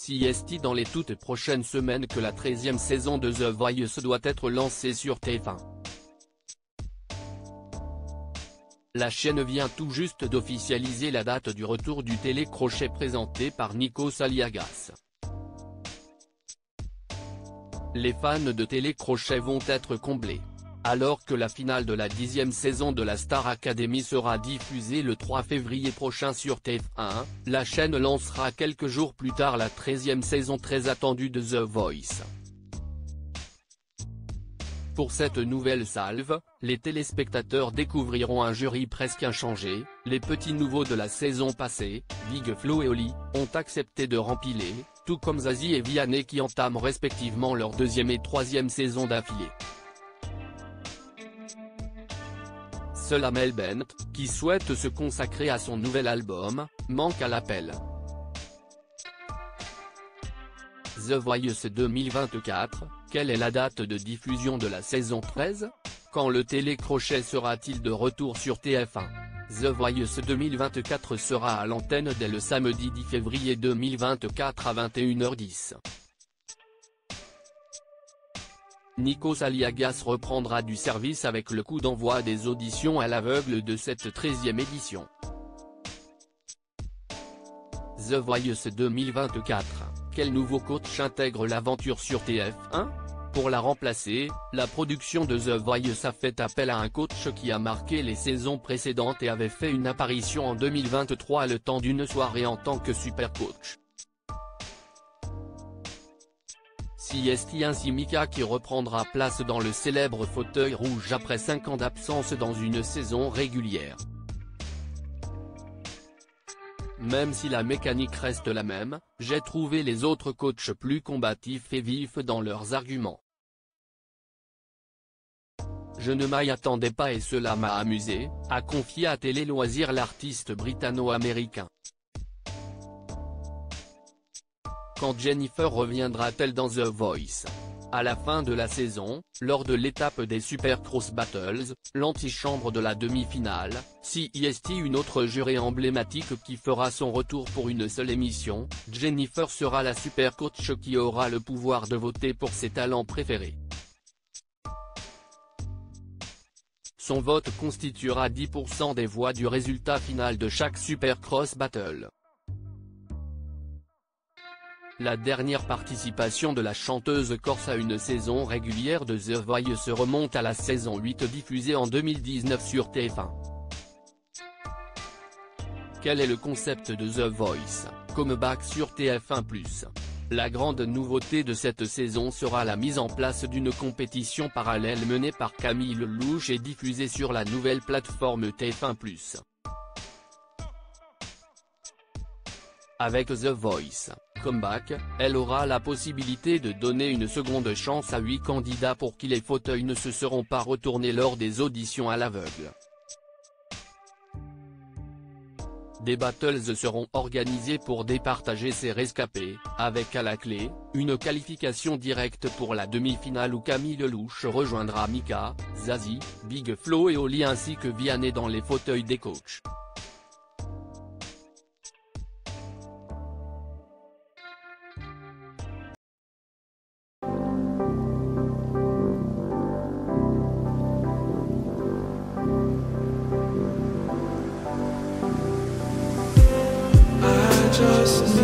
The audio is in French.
CST dans les toutes prochaines semaines que la 13e saison de The Voice doit être lancée sur TF1. La chaîne vient tout juste d'officialiser la date du retour du télécrochet présenté par Nikos Aliagas. Les fans de télécrochet vont être comblés. Alors que la finale de la 10e saison de la Star Academy sera diffusée le 3 février prochain sur TF1, la chaîne lancera quelques jours plus tard la 13e saison très attendue de The Voice. Pour cette nouvelle salve, les téléspectateurs découvriront un jury presque inchangé. Les petits nouveaux de la saison passée, Big Flo et Oli, ont accepté de rempiler, tout comme Zazie et Vianney qui entament respectivement leur 2e et 3e saison d'affilée. Seul Amel Bent, qui souhaite se consacrer à son nouvel album, manque à l'appel. The Voice 2024, quelle est la date de diffusion de la saison 13 ? Quand le télécrochet sera-t-il de retour sur TF1 ? The Voice 2024 sera à l'antenne dès le samedi 10 février 2024 à 21h10. Nikos Aliagas reprendra du service avec le coup d'envoi des auditions à l'aveugle de cette 13e édition. The Voice 2024, quel nouveau coach intègre l'aventure sur TF1 ? Pour la remplacer, la production de The Voice a fait appel à un coach qui a marqué les saisons précédentes et avait fait une apparition en 2023 le temps d'une soirée en tant que super coach. CST ainsi Mika qui reprendra place dans le célèbre fauteuil rouge après 5 ans d'absence dans une saison régulière. Même si la mécanique reste la même, j'ai trouvé les autres coachs plus combatifs et vifs dans leurs arguments. Je ne m'y attendais pas et cela m'a amusé, a confié à Télé Loisirs l'artiste britanno-américain. Quand Jennifer reviendra-t-elle dans The Voice ? À la fin de la saison, lors de l'étape des Super Cross Battles, l'antichambre de la demi-finale, CST une autre jurée emblématique qui fera son retour pour une seule émission, Jennifer sera la super coach qui aura le pouvoir de voter pour ses talents préférés. Son vote constituera 10% des voix du résultat final de chaque Super Cross Battle. La dernière participation de la chanteuse corse à une saison régulière de The Voice remonte à la saison 8 diffusée en 2019 sur TF1. Quel est le concept de The Voice ? Comeback sur TF1+. La grande nouveauté de cette saison sera la mise en place d'une compétition parallèle menée par Camille Lelouch et diffusée sur la nouvelle plateforme TF1+. Avec The Voice Comeback, elle aura la possibilité de donner une seconde chance à 8 candidats pour qui les fauteuils ne se seront pas retournés lors des auditions à l'aveugle. Des battles seront organisés pour départager ces rescapés, avec à la clé, une qualification directe pour la demi-finale où Camille Lelouch rejoindra Mika, Zazie, Big Flo et Oli ainsi que Vianney dans les fauteuils des coachs. Just